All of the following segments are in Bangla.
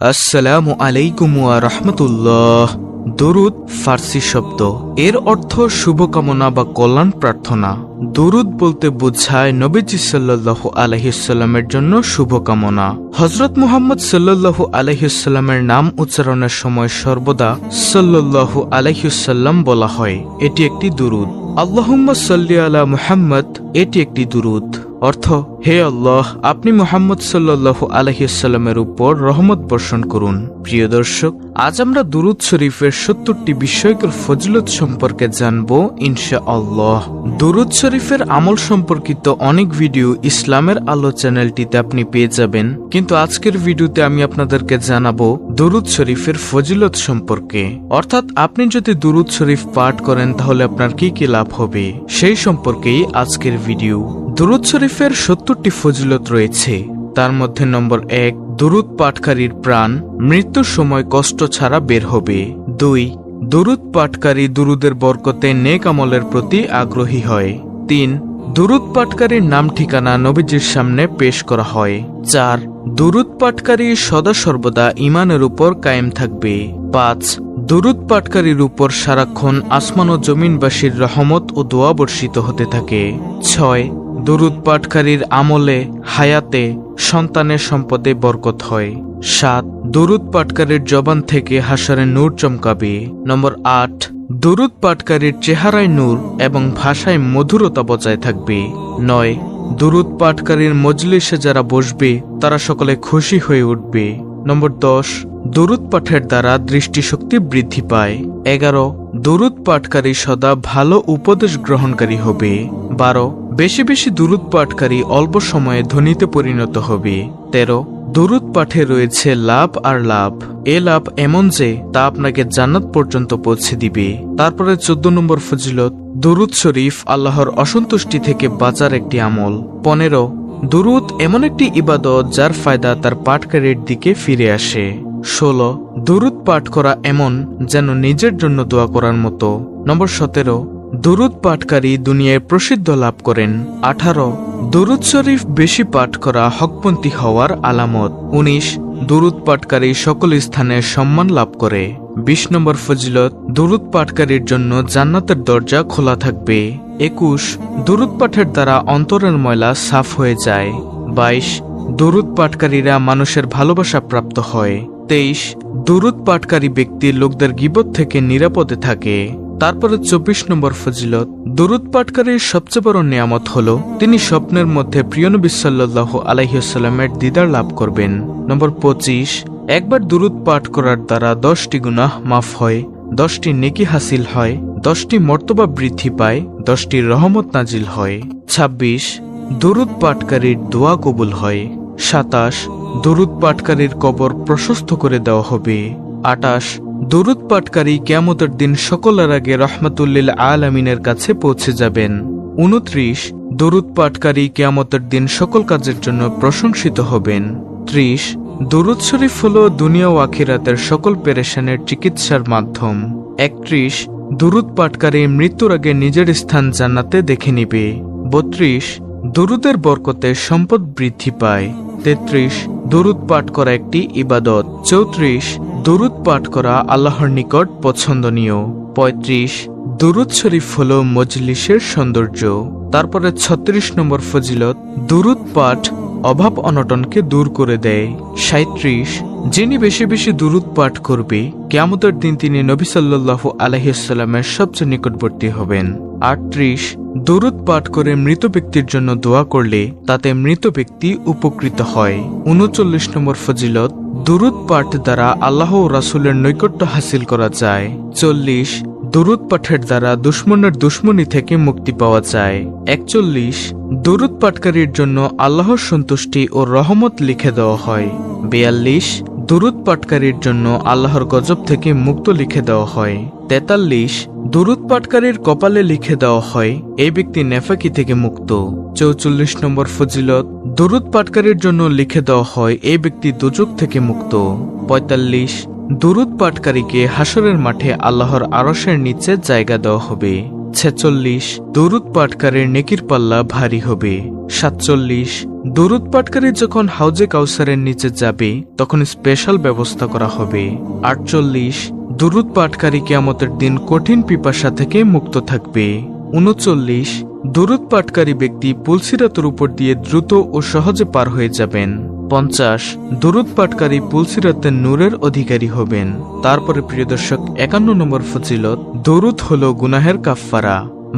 আসসালামু আলাইকুম ওয়া রাহমাতুল্লাহ। দুরুদ ফার্সি শব্দ, এর অর্থ শুভকামনা বা কল্যাণ প্রার্থনা। দুরুদ বলতে বোঝায় নবীজি সাল্লাল্লাহু আলাইহি সাল্লামের জন্য শুভকামনা। হযরত মুহাম্মদ সাল্লাল্লাহু আলাইহি সাল্লামের নাম উচ্চারণের সময় সর্বদা সাল্লাল্লাহু আলাইহি সাল্লাম বলা হয়। এটি একটি দুরুদ। আল্লাহুম্মা সাল্লি আলা মুহাম্মদ, এটি একটি দুরুদ। অর্থ, হে আল্লাহ, আপনি মুহাম্মদ সাল্লাল্লাহু আলাইহি সাল্লামের উপর রহমত বর্ষণ করুন। প্রিয় দর্শক, আজ আমরা দুরুদ শরীফের ৭০টি বিস্ময়কর ফজিলত সম্পর্কে জানব ইনশাআল্লাহ। দুরুদ শরীফের আমল সম্পর্কিত অনেক ভিডিও ইসলামের আলো চ্যানেলটিতে আপনি পেয়ে যাবেন, কিন্তু আজকের ভিডিওতে আমি আপনাদেরকে জানাবো দুরুদ শরীফের ফজিলত সম্পর্কে। অর্থাৎ আপনি যদি দুরুদ শরীফ পাঠ করেন তাহলে আপনার কি কি লাভ হবে সেই সম্পর্কেই আজকের ভিডিও। দুরুদ শরীফের ৭০টি ফজিলত রয়েছে। তার মধ্যে নম্বর ১, দুরুদ পাঠকারীর প্রাণ মৃত্যুর সময় কষ্ট ছাড়া বের হবে। ২, দুরুদ পাঠকারী দুরুদের বরকতে নেক আমলের প্রতি আগ্রহী হয়। ৩, দুরুদ পাঠকারীর নাম ঠিকানা নবীজির সামনে পেশ করা হয়। ৪, দুরুদ পাঠকারী সদা সর্বদা ঈমানের উপর কায়েম থাকবে। ৫, দুরুদ পাঠকারীর উপর সারাক্ষণ আসমান ও জমিনবাসীর রহমত ও দোয়া বর্ষিত হতে থাকে। ৬, দুরুদ পাঠকারীর আমলে, হায়াতে, সন্তানের সম্পদে বরকত হয়। ৭, দুরুদ পাঠকারীর জবান থেকে হাসরে নূর চমকাবে। নম্বর ৮, দুরুদ পাঠকারীর চেহারায় নূর এবং ভাষায় মধুরতা বজায় থাকবে। ৯, দুরুদ পাঠকারীর মজলিসে যারা বসবে তারা সকলে খুশি হয়ে উঠবে। নম্বর ১০, দুরুদ পাঠের দ্বারা দৃষ্টিশক্তি বৃদ্ধি পায়। ১১, দুরুদ পাঠকারী সদা ভালো উপদেশ গ্রহণকারী হবে। ১২, বেশি বেশি দুরুদ পাঠকারী অল্প সময়ে ধনীতে পরিণত হবে। ১৩, দুরুদ পাঠে রয়েছে লাভ আর লাভ। এ লাভ এমন যে তা আপনাকে জান্নাত পর্যন্ত পৌঁছে দিবে। তারপরে ১৪ নম্বর ফজিলত, দুরুদ শরীফ আল্লাহর অসন্তুষ্টি থেকে বাঁচার একটি আমল। ১৫, দুরুদ এমন একটি ইবাদত যার ফায়দা তার পাঠকারীর দিকে ফিরে আসে। ১৬, দুরুদ পাঠ করা এমন যেন নিজের জন্য দোয়া করার মতো। নম্বর ১৭, দুরুদ পাঠকারী দুনিয়ায় প্রসিদ্ধ লাভ করেন। ১৮, দুরুদ শরীফ বেশি পাঠ করা হকপন্থী হওয়ার আলামত। ১৯, দুরুদ পাঠকারী সকল স্থানে সম্মান লাভ করে। ২০ নম্বর ফজিলত, দুরুদ পাঠকারীর জন্য জান্নাতের দরজা খোলা থাকবে। ২১, দুরুদ পাঠের দ্বারা অন্তরের ময়লা সাফ হয়ে যায়। ২২, দুরুদ পাঠকারীরা মানুষের ভালোবাসা প্রাপ্ত হয়। ২৩, দুরুদ পাঠকারী ব্যক্তি লোকদের গীবত থেকে নিরাপদে থাকে। তারপরে ২৪ নম্বর ফজিলত, দুরুদ পাঠকারীর সবচেয়ে বড় নিয়ামত হলো তিনি স্বপ্নের মধ্যে প্রিয় নবী সাল্লাল্লাহু আলাইহি ওয়াসাল্লামের দিদার লাভ করবেন। নম্বর ২৫, একবার দুরুদ পাঠ করার দ্বারা ১০টি গুনাহ মাফ হয়, ১০টি নেকি হাসিল হয়, ১০টি মর্তবা বৃদ্ধি পায়, ১০টি রহমত নাজিল হয়। ২৬, দুরুদ পাঠকারীর দোয়া কবুল হয়। ২৭, দুরুদ পাঠকারীর কবর প্রশস্ত করে দেওয়া হবে। ২৮, দুরুদ পাঠকারী কিয়ামতের দিন সকলের আগে রহমাতুল্লিল আলামিনের কাছে পৌঁছে যাবেন। ২৯, দুরুদ পাঠকারী কিয়ামতের দিন সকল কাজের জন্য প্রশংসিত হবেন। ৩০, দুরুদ শরীফ হল দুনিয়া ও আখিরাতের সকল পেরেশানের চিকিৎসার মাধ্যম। ৩১, দুরুদ পাঠকারী মৃত্যুর আগে নিজের স্থান জান্নাতে দেখে নিবে। ৩২, দুরুদের বরকতে সম্পদ বৃদ্ধি পায়। ৩৩, দুরুদ পাঠ করা একটি ইবাদত। ৩৪, দুরুদ পাঠ করা আল্লাহর নিকট পছন্দনীয়। ৩৫, দুরুদ শরীফ হল মজলিসের সৌন্দর্য। তারপরে ৩৬ নম্বর ফজিলত, দুরুদ পাঠ অভাব অনটনকে দূর করে দেয়। ৩৭, যিনি বেশি বেশি দুরুদ পাঠ করবে কিয়ামতের দিন তিনি নবী সাল্লাল্লাহু আলাইহি ওয়াসাল্লামের সবচেয়ে নিকটবর্তী হবেন। ৩৮, দুরুদ পাঠ করে মৃত ব্যক্তির জন্য দোয়া করলে তাতে মৃত ব্যক্তি উপকৃত হয়। ৩৯ নম্বর ফজিলত, দুরুদ পাঠ দ্বারা আল্লাহ ও রাসূলের নৈকট্য হাসিল করা যায়। ৪০, দুরুদ পাঠের দ্বারা দুশমনের দুশমনি থেকে মুক্তি পাওয়া যায়। ৪১, দুরুদ পাঠকারীর জন্য আল্লাহর সন্তুষ্টি ও রহমত লিখে দেওয়া হয়। ৪২, দুরুদ পাঠকারীর জন্য আল্লাহর গজব থেকে মুক্ত লিখে দেওয়া হয়। ৪৩, দুরুদ পাঠকারীর কপালে লিখে দেওয়া হয় এই ব্যক্তি নেফাকি থেকে মুক্ত। ৪৪ নম্বর ফজিলত, দুরুদ পাঠকারীর জন্য লিখে দেওয়া হয় এই ব্যক্তি দোজখ থেকে মুক্ত। ৪৫, দুরুদ পাঠকারীকে হাসরের মাঠে আল্লাহর আরশের নিচে জায়গা দেওয়া হবে। ৪৬, দুরুদ পাঠকারীর নেকির পাল্লা ভারী হবে। ৪৭, দরুদ পাঠকারী যখন হাউজে কাউসারের নিচে যাবে তখন স্পেশাল ব্যবস্থা করা হবে। 48 দরুদ পাঠকারী কিয়ামতের দিন কঠিন পিপাসা থেকে মুক্ত থাকবে। 39 দরুদ পাঠকারী ব্যক্তি পুলসিরাতের উপর দিয়ে দ্রুত ও সহজে পার হয়ে যাবেন। 50 দরুদ পাঠকারী পুলসিরাতের নূরের অধিকারী হবেন। তারপরে প্রিয় দর্শক 51 নম্বর ফজিলত, দরুদ হলো গুনাহের কাফফারা।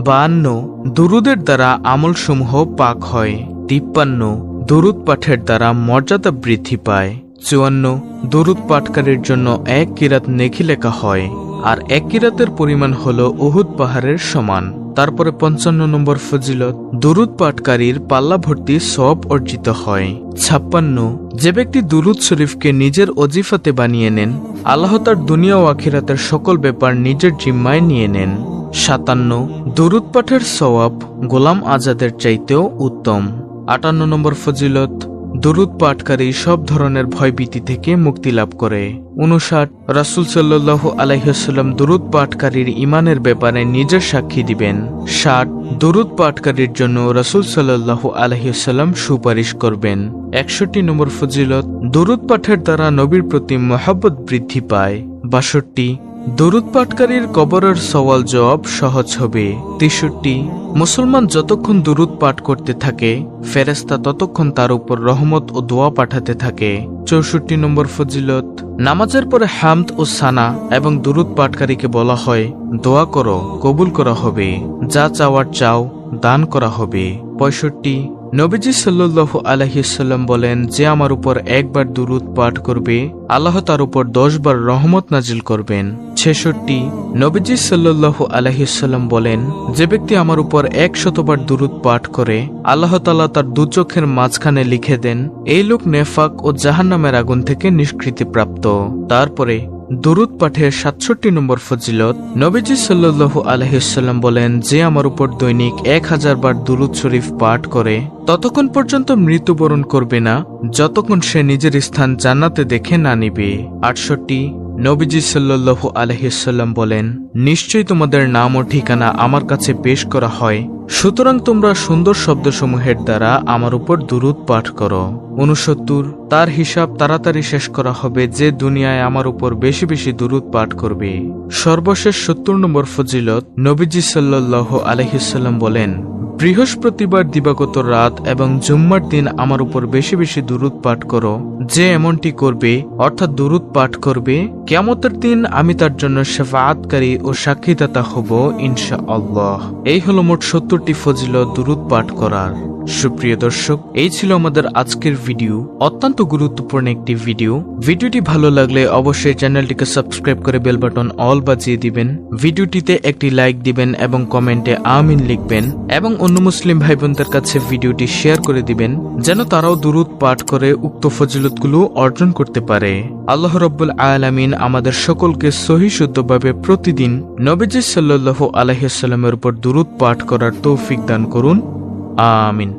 52 দরুদের দ্বারা আমলসমূহ পাক হয়। 53 দরুদ পাঠের দ্বারা মর্যাদা বৃদ্ধি পায়। 54 দরুদ পাঠকারীর জন্য এক কিরাত নেকি লেখা হয়, আর এক কিরাতের পরিমাণ হলো উহুদ পাহাড়ের সমান। তারপরে 55 নম্বর ফজিলত, দরুদ পাঠকারীর পাল্লা ভর্তি সওয়াব অর্জিত হয়। 56 যে ব্যক্তি দুরুদ শরীফকে নিজের ওজিফাতে বানিয়ে নেন, আল্লাহ তার দুনিয়া ও আখিরাতের সকল ব্যাপার নিজের জিম্মায় নিয়ে নেন। 57 দরুদ পাঠের সওয়াব গোলাম আজাদের চাইতেও উত্তম। 58 নম্বর ফজিলত, দরুদ পাঠকারী সব ধরনের ভয়ভীতি থেকে মুক্তি লাভ করে। 59 রাসূল সাল্লাল্লাহু আলাইহি ওয়াসাল্লাম দরুদ পাঠকারীর ঈমানের ব্যাপারে নিজের সাক্ষী দিবেন। 60 দরুদ পাঠকারীর জন্য রাসূল সাল্লাল্লাহু আলাইহি ওয়াসাল্লাম সুপারিশ করবেন। 61 নম্বর ফজিলত, দরুদ পাঠের দ্বারা নবীর প্রতি মহব্বত বৃদ্ধি পায়। 62 দরুদ পাঠকারীর কবরের সওয়াল জবাব সহজ হবে। 63 মুসলমান যতক্ষণ দরুদ পাঠ করতে থাকে, ফেরেশতা ততক্ষণ তার উপর রহমত ও দোয়া পাঠাতে থাকে। 64 নম্বর ফজিলত, নামাজের পরে হামদ ও সানা এবং দরুদ পাঠকারীকে বলা হয়, দোয়া করো, কবুল করা হবে, যা চাওয়ার চাও, দান করা হবে। 65 নবীজি সাল্লাল্লাহু আলাইহি ওয়াসাল্লাম বলেন, যে আমার উপর একবার দুরূদ পাঠ করবে, আল্লাহ তার উপর 10 বার রহমত নাজিল করবেন। 66 নবীজি সাল্লাল্লাহু আলাইহি ওয়াসাল্লাম বলেন, যে ব্যক্তি আমার উপর 100 বার দুরূদ পাঠ করে, আল্লাহ তাআলা তার দু চোখের মাঝখানে লিখে দেন, এই লোক নেফাক ও জাহান্নামের আগুন থেকে নিষ্কৃতিপ্রাপ্ত। তারপরে দুরূদ পাঠের 67 নম্বর ফজিলত, নবীজি সাল্লাল্লাহু আলাইহি ওয়াসাল্লাম বলেন, যে আমার উপর দৈনিক 1000 বার দুরূদ শরীফ পাঠ করে, ততক্ষণ পর্যন্ত মৃত্যুবরণ করবে না যতক্ষণ সে নিজের স্থান জান্নাতে দেখে না নিবে। 68 নবীজি সাল্লাল্লাহু আলাইহি ওয়াসাল্লাম বলেন, নিশ্চয়ই তোমাদের নাম ও ঠিকানা আমার কাছে পেশ করা হয়, সুতরাং তোমরা সুন্দর শব্দসমূহের দ্বারা আমার উপর দুরূদ পাঠ করো। 69 তার হিসাব তাড়াতাড়ি শেষ করা হবে যে দুনিয়ায় আমার উপর বেশি বেশি দুরূদ পাঠ করবে। সর্বশেষ 70 নম্বর ফজিলত, নবীজি সাল্লাল্লাহু আলাইহি ওয়াসাল্লাম বলেন, বৃহস্পতিবার দিবাগত রাত এবং জুম্মার দিন আমার উপর বেশি বেশি দুরূদ পাঠ করো। যে এমনটি করবে, অর্থাৎ দুরূদ পাঠ করবে, কিয়ামতের দিন আমি তার জন্য শাফাআতকারী ও সাক্ষীদাতা হব ইনশাআল্লাহ। এই হলো মোট 70টি ফজিলত দুরূদ পাঠ করার। সুপ্রিয় দর্শক, এই ছিল আমাদের আজকের ভিডিও, অত্যন্ত গুরুত্বপূর্ণ একটি ভিডিও। ভিডিওটি ভালো লাগলে অবশ্যই চ্যানেলটিকে সাবস্ক্রাইব করে বেল বাটন অল বাজিয়ে দিবেন, ভিডিওটিতে একটি লাইক দিবেন এবং কমেন্টে আমিন লিখবেন, এবং অন্য মুসলিম ভাই বোনদের কাছে ভিডিওটি শেয়ার করে দিবেন যেন তারাও দুরূদ পাঠ করে উক্ত ফজিলতগুলো অর্জন করতে পারে। আল্লাহ রাব্বুল আলামিন আমাদের সকলকে সহি শুদ্ধভাবে প্রতিদিন নবীজি সাল্লাল্লাহু আলাইহি ওয়াসাল্লামের উপর দুরূদ পাঠ করার তৌফিক দান করুন। আমিন।